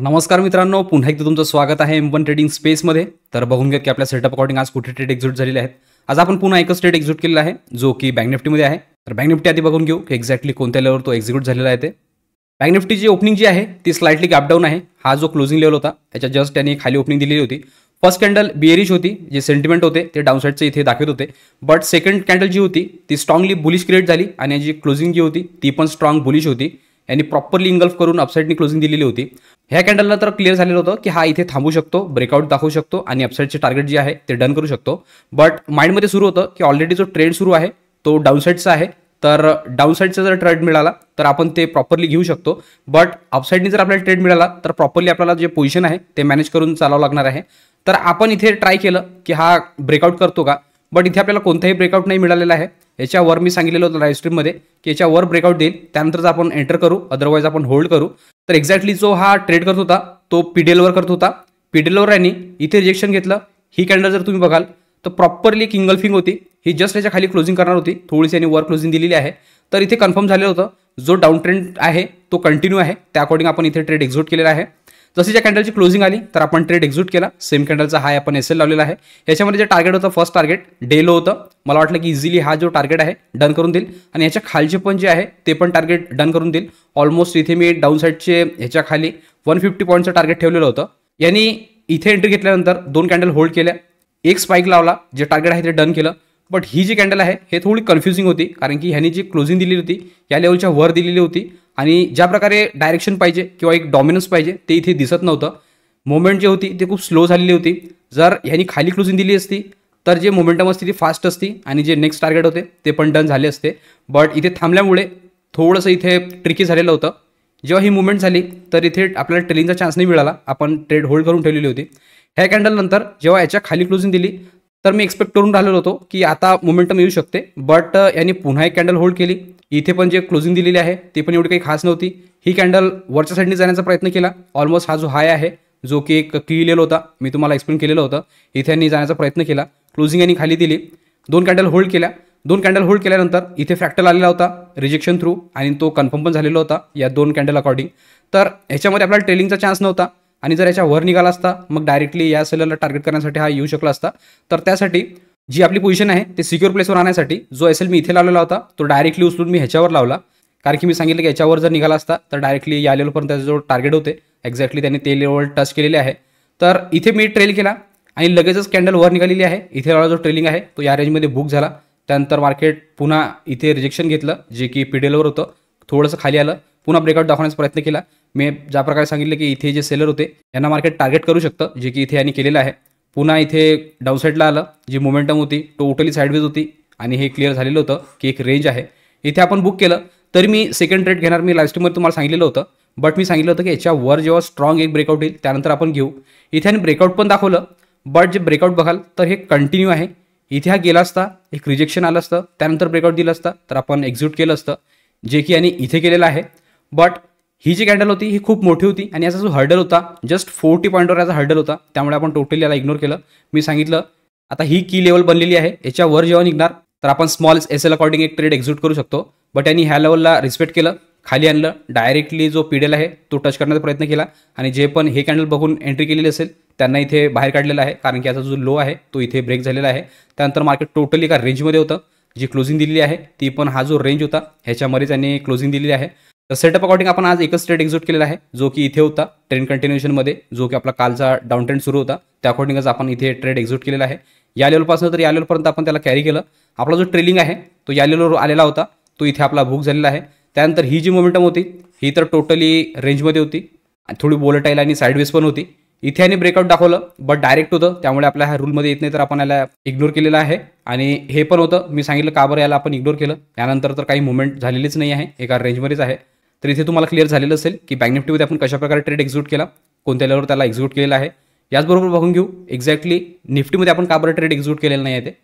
नमस्कार मित्रांनो, पुन्हा एकदा तुमचं स्वागत आहे M1 ट्रेडिंग स्पेसमध्ये. तर बघून घ्या की आपल्या सेटअप अकॉर्डिंग आज कुठे ट्रेड एक्झिट झालेले आहेत. आज आपण पुन्हा एकच ट्रेड एक्झिट केलेला आहे, जो की बँक निफ्टीमध्ये आहे. तर बँक निफ्टी आधी बघून घेऊ की एक्झॅक्टली कोणत्या लेवलवर तो एक्झिक्यूट झालेला आहे. ते बँक निफ्टीची ओपनिंग जी आहे ती स्लाइटली गॅप डाऊन आहे. हा जो क्लोजिंग लेवल होता त्याच्या जस्ट त्यांनी खाली ओपनिंग दिलेली होती. फर्स्ट कॅन्डल बियरिश होती, जे सेंटिमेंट होते ते डाऊन साईडचे इथे दाखवत होते. बट सेकंड कॅन्डल जी होती ती स्ट्रॉंगली बुलिश क्रिएट झाली आणि जी क्लोजिंग जी होती ती पण स्ट्रॉंग बुलिश होती. यांनी प्रॉपरली इंगल्फ करून अपसाईडनी क्लोजिंग दिलेली होती. ह्या कॅन्डलला तर क्लिअर झालेलं होतं की हा इथे थांबू शकतो, ब्रेकआउट दाखवू शकतो आणि अपसाईडचे टार्गेट जे आहे ते डन करू शकतो. बट माइंडमध्ये सुरू होतं की ऑलरेडी जो ट्रेंड सुरू आहे तो डाऊन साईडचा आहे. तर डाऊन साईडचा जर ट्रेड मिळाला तर आपण ते प्रॉपरली घेऊ शकतो. बट अपसाईडनी जर आपल्याला ट्रेड मिळाला तर प्रॉपरली आपल्याला जे पोझिशन आहे ते मॅनेज करून चालावं लागणार आहे. तर आपण इथे ट्राय केलं की हा ब्रेकआउट करतो का, बट इथे आपल्याला कोणताही ब्रेकआउट नाही मिळालेला आहे. याच्यावर मी सांगितलेलं होतं लाईव्ह स्ट्रीममध्ये की याच्यावर ब्रेकआउट देईल, त्यानंतरच आपण एंटर करू, अदरवाईज आपण होल्ड करू. तर एक्झॅक्टली जो हा ट्रेड करत होता तो पीडीएलवर करत होता. पीडीएलवर यांनी इथे रिजेक्शन घेतलं. ही कॅन्डल जर तुम्ही बघाल तर प्रॉपरली एक इंगल्फिंग होती. ही जस्ट याच्या खाली क्लोजिंग करणार होती, थोडीशी यांनी वर क्लोजिंग दिलेली आहे. तर इथे कन्फर्म झालेलं होतं जो डाऊन ट्रेंड आहे तो कंटिन्यू आहे, त्या अकॉर्डिंग आपण इथे ट्रेड एक्झिक्यूट केलेला आहे. जशी ज्या कॅन्डलची क्लोजिंग आली तर आपण ट्रेड एक्झिक्यूट केला. सेम कॅन्डलचा हाय आपण एसएल लावलेला आहे. याच्यामध्ये जे टार्गेट होतं फर्स्ट टार्गेट डे लो होतं. मला वाटलं की इझिली हा जो टार्गेट आहे डन करून देईल आणि याच्या खालचे पण जे आहे ते पण टार्गेट डन करून देईल. ऑलमोस्ट इथे मी डाऊन साईडचे ह्याच्या खाली 150 पॉईंटचं टार्गेट ठेवलेलं होतं. यांनी इथे एंट्री घेतल्यानंतर 2 कॅन्डल होल्ड केल्या, एक स्पाइक लावला, जे टार्गेट आहे ते डन केलं. बट ही जी कॅन्डल आहे हे थोडी कन्फ्युजिंग होती, कारण की ह्यांनी जी क्लोजिंग दिलेली होती या लेवलच्या वर दिलेली होती आणि ज्या प्रकारे डायरेक्शन पाहिजे किंवा एक डॉमिनन्स पाहिजे ते इथे दिसत नव्हतं. मोमेंट जी होती ती खूप स्लो झालेली होती. जर ह्यांनी खाली क्लोजिंग दिली असती तर जे मोमेंटम असते ती फास्ट असती आणि जे नेक्स्ट टार्गेट होते ते पण डन झाले असते. बट इथे थांबल्यामुळे थोडंसं इथे ट्रिकी झालेलं होतं. जेव्हा ही मुवमेंट झाली तर इथे आपल्याला ट्रेलिंगचा चान्स नाही मिळाला, आपण ट्रेड होल्ड करून ठेवलेली होती. ह्या कॅन्डल नंतर जेव्हा याच्या खाली क्लोजिंग दिली तर मी एक्सपेक्ट करून राहिलेलो होतो की आता मोमेंटम येऊ शकते. बट यांनी पुन्हा एक कॅन्डल होल्ड केली. इथे पण जे क्लोजिंग दिलेली आहे ती पण एवढी काही खास नव्हती. ही कॅन्डल वरच्या साईडने जाण्याचा प्रयत्न केला. ऑलमोस्ट हा जो हाय आहे जो की एक की लेवल होता, मी तुम्हाला एक्सप्लेन केलेलं होतं, इथे यांनी जाण्याचा प्रयत्न केला. क्लोजिंग यांनी खाली दिली, 2 कॅन्डल होल्ड केल्या. 2 कॅन्डल होल्ड केल्यानंतर इथे फ्रॅक्टल आलेला होता रिजेक्शन थ्रू आणि तो कन्फर्म पण झालेला होता या 2 कॅन्डल अकॉर्डिंग. तर ह्याच्यामध्ये आपल्याला ट्रेलिंगचा चान्स नव्हता आणि जर याच्या वर निघाला असता मग डायरेक्टली या सेलरला टार्गेट करण्यासाठी हा येऊ शकला असता. तर त्यासाठी जी आपली पोझिशन आहे ते सिक्युअर प्लेसवर आणण्यासाठी जो एसएल मी इथे लावलेला होता तो डायरेक्टली उचलून मी ह्याच्यावर लावला, कारण की मी सांगितलं की याच्यावर जर निघाला असता तर डायरेक्टली या लेवलपर्यंत त्याचे जो टार्गेट होते एक्झॅक्टली त्यांनी ते लेवल टच केलेले आहे. तर इथे मी ट्रेल केला आणि लगेचच कॅन्डल वर निघालेली आहे. इथे जो ट्रेलिंग आहे तो या रेंजमध्ये बुक झाला. त्यानंतर मार्केट पुन्हा इथे रिजेक्शन घेतलं, जे की पीडीएलवर होतं, थोडंसं खाली आलं, पुन्हा ब्रेकआउट दाखवण्याचा प्रयत्न केला. मी ज्या प्रकारे सांगितलं की इथे जे सेलर होते यांना मार्केट टार्गेट करू शकतं, जे की इथे यांनी केलेलं आहे. पुन्हा इथे डाऊन साईडला आलं, जी मोमेंटम होती टोटली साईडवेज होती आणि हे क्लिअर झालेलं होतं की एक रेंज आहे. इथे आपण बुक केलं. तरी मी सेकंड ट्रेड घेणार, मी लाईव्ह स्ट्रीममध्ये तुम्हाला सांगितलेलं होतं. बट मी सांगितलं होतं की याच्यावर जेव्हा स्ट्रॉंग एक ब्रेकआउट येईल त्यानंतर आपण घेऊ. इथे आणि ब्रेकआउट पण दाखवलं. बट जे ब्रेकआउट बघाल तर हे कंटिन्यू आहे. इथे हा गेला असता, एक रिजेक्शन आलं असतं, त्यानंतर ब्रेकआउट दिलं असतं तर आपण एक्झिक्यूट केलं असतं, जे की यांनी इथे केलेलं आहे. बट ही जी कॅन्डल होती ही खूप मोठी होती आणि याचा जो हर्डल होता जस्ट 40 पॉईंटवर याचा हर्डल होता, त्यामुळे आपण टोटली याला इग्नोर केलं. मी सांगितलं आता ही की लेवल बनलेली आहे, याच्यावर जेव्हा निघणार तर आपण स्मॉल एसएल अकॉर्डिंग एक ट्रेड एक्झिक्यूट करू शकतो. बट यांनी ह्या लेवलला रिस्पेक्ट केलं, खाली आणलं, डायरेक्टली जो पीडीएल आहे तो टच करण्याचा प्रयत्न केला आणि जे पण हे कॅन्डल बघून एंट्री केलेली असेल त्यांना इथे बाहेर काढलेलं आहे, कारण की याचा जो लो आहे तो इथे ब्रेक झालेला आहे. त्यानंतर मार्केट टोटली एका रेंजमध्ये होतं. जी क्लोजिंग दिलेली आहे ती पण हा जो रेंज होता ह्याच्यामध्ये त्यांनी क्लोजिंग दिलेली आहे. तर सेटअप अकॉर्डिंग आपण आज एकच ट्रेड एक्झिक्यूट केलेला आहे, जो की इथे होता ट्रेंड कंटिन्युएशनमध्ये, जो की आपला कालचा डाऊन ट्रेंड सुरू होता त्या अकॉर्डिंगच आपण इथे ट्रेड एक्झिक्यूट केलेला आहे. या लेवलपासून तर या लेवलपर्यंत आपण त्याला कॅरी केलं. आपला जो ट्रेलिंग आहे तो या लेवलवर आलेला होता, तो इथे आपला बुक झालेला आहे. त्यानंतर ही जी मोमेंटम होती ही तर टोटली रेंजमध्ये होती आणि थोडी वोलेटाईल आणि साईडवेज पण होती. इथे यांनी ब्रेकआउट दाखवलं बट डायरेक्ट होतं, त्यामुळे आपल्या ह्या रूलमध्ये येत नाही तर आपण याला इग्नोर केलेलं आहे. आणि हे पण होतं, मी सांगितलं का बरं याला आपण इग्नोर केलं. त्यानंतर तर काही मुवमेंट झालेलीच नाही आहे, एका रेंजमध्येच आहे. तर इथे तुम्हाला क्लिअर झालेलं असेल की बँक निफ्टीमध्ये आपण कशाप्रकारे ट्रेड एक्झिक्यूट केला, कोणत्या लेवलवर त्याला एक्झिक्यूट केलेला आहे. याचबरोबर बघून घेऊ एक्झॅक्टली निफ्टीमध्ये आपण का बरं ट्रेड एक्झिक्यूट केलेलं नाही आहे ते.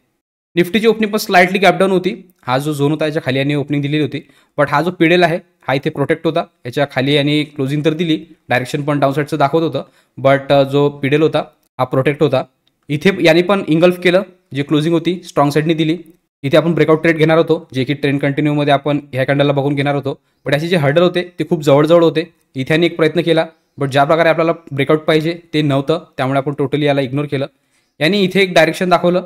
निफ्टीची ओपनिंग पण स्लाइटली गॅपडाऊन होती. हा जो झोन होता याच्या खाली यांनी ओपनिंग दिलेली होती. बट हा जो पीडीएल आहे हा इथे प्रोटेक्ट होता, याच्या खाली यांनी क्लोजिंग तर दिली, डायरेक्शन पण डाऊन साईडचं दाखवत होतं. बट जो पीडीएल होता हा प्रोटेक्ट होता. इथे यांनी पण इंगल्फ केलं, जी क्लोजिंग होती स्ट्रॉंग साईडनी दिली. इथे आपण ब्रेकआउट ट्रेड घेणार होतो, जे की ट्रेंड कंटिन्यूमध्ये आपण ह्या कॅन्डलला बघून घेणार होतो. बट याचे जे हर्डल होते ते खूप जवळजवळ होते. इथे यांनी एक प्रयत्न केला, बट ज्या प्रकारे आपल्याला ब्रेकआउट पाहिजे ते नव्हतं, त्यामुळे आपण टोटली याला इग्नोर केलं. याने इथे एक डायरेक्शन दाखवलं,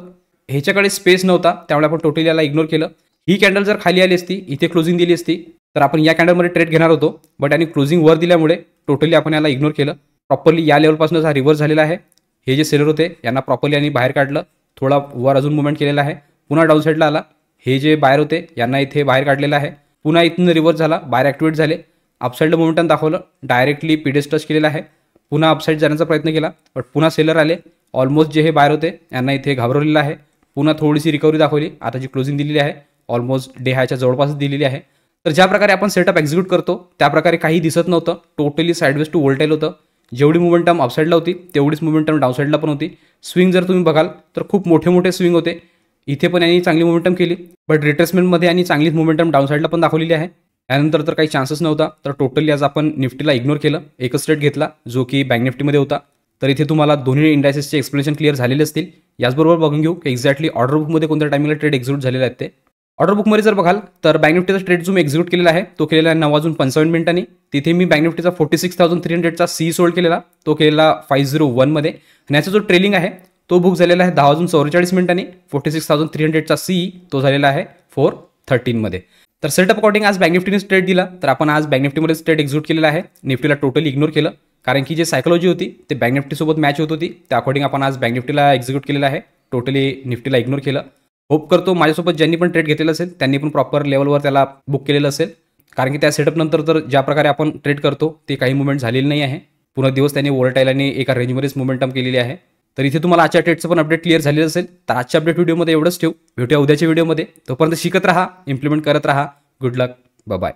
ह्याच्याकडे स्पेस नव्हता, त्यामुळे आपण टोटली याला इग्नोर केलं. ही कॅन्डल जर खाली आली असती, इथे क्लोजिंग दिली असती, तर आपण या कॅन्डलमध्ये ट्रेड घेणार होतो. बट याने क्लोजिंग वर दिल्यामुळे टोटली आपण याला इग्नोर केलं. प्रॉपरली या लेवलपासून हा रिव्हर्स झालेला आहे. हे जे सेलर होते यांना प्रॉपरली यांनी बाहेर काढलं, थोडा वर अजून मुवमेंट केलेला आहे, पुन्हा डाऊन साईडला आला. हे जे बायर होते यांना इथे बाहेर काढलेलं आहे, पुन्हा इथून रिव्हर्स झाला, बाहेर ॲक्टिवेट झाले, अपसाईडला मुवमेंटन दाखवलं, डायरेक्टली पीडेस टच केलेला आहे, पुन्हा अपसाईड जाण्याचा प्रयत्न केला, बट पुन्हा सेलर आले. ऑलमोस्ट जे हे बायर होते यांना इथे घाबरवलेलं आहे, पुन्हा थोडीशी रिकव्हरी दाखवली. आता जी क्लोजिंग दिलेली आहे ऑलमोस्ट डे हायच्या जवळपास दिलेली आहे. तर ज्या प्रकारे आपण सेटअप एक्झिक्यूट करतो त्या प्रकारे काही दिसत नव्हतं, टोटली साईडवेज टू वोल्टाईल होतं. जेवढी मुवमेंटम अपसाईडला होती तेवढीच मुवमेंटम डाऊनसाईडला पण होती. स्विंग जर तुम्ही बघाल तर खूप मोठे मोठे स्विंग होते. इथे पण यांनी चांगली मुवमेंटम केली, बट रिट्रेसमेंटमध्ये यांनी चांगलीच मुवमेंटम डाऊनसाईडला पण दाखवलेली आहे. त्यानंतर तर काही चान्सेस नव्हता. तर टोटली आज आपण निफ्टीला इग्नोर केलं, एकच ट्रेड घेतला जो की बँक निफ्टीमध्ये होता. तर इथे तुम्हाला दोन्ही इंडायसेसचे एक्सप्लेनेशन क्लिअर झालेले असतील. याचबरोबर बघून घेऊ की एक्झॅक्टली ऑर्डर बुकमध्ये कोणत्या टायमिंगला ट्रेड एक्झिक्यूट झालेले आहेत ते. ऑर्डर बुकमध्ये जर बघाल तर बँक निफ्टीचा ट्रेड जो मी एक्झिक्यूट केलेला आहे तो केलेला आहे 9:55 तिथे मी बँक निफ्टीचा 46,300चा सी सोल्ड केलेला, तो केलेला 501 मध्ये. आणि याचा जो ट्रेलिंग आहे तो बुक झालेला आहे 10:44 46,300चा सी तो झालेला आहे 413 मध्ये. तर सेटअप अकॉर्डिंग आज बँक निफ्टीने ट्रेड दिला, तर आपण आज बँक निफ्टीमध्येच ट्रेड एक्झिक्यूट केलेला आहे. निफ्टीला टोटली इग्नोर केलं, कारण की जे सायकोलॉजी होती ते बँक निफ्टीसोबत मॅच होत होती. त्या अकॉर्डिंग आपण आज बँक निफ्टीला एक्झिक्यूट केलेला आहे, टोटली निफ्टीला इग्नोर केलं. होप करतो माझ्यासोबत ज्यांनी पण ट्रेड घेतलेलं असेल त्यांनी पण प्रॉपर लेवलवर त्याला बुक केलेलं असेल, कारण की त्या सेटअप नंतर तर ज्या प्रकारे आपण ट्रेड करतो ते काही मुवमेंट झालेली नाही आहे. पूर्ण दिवस त्यांनी वोलटाईल आणि एका रेंजमध्येच मुवमेंटम केलेली आहे. तर इथे तुम्हाला आजच्या ट्रेडचं पण अपडेट क्लिअर झालेलं असेल. तर आजच्या अपडेट व्हिडिओमध्ये एवढंच ठेवू, भेटूया उद्याच्या व्हिडिओमध्ये. तोपर्यंत शिकत राहा, इम्प्लिमेंट करत राहा. गुड लक, बाय.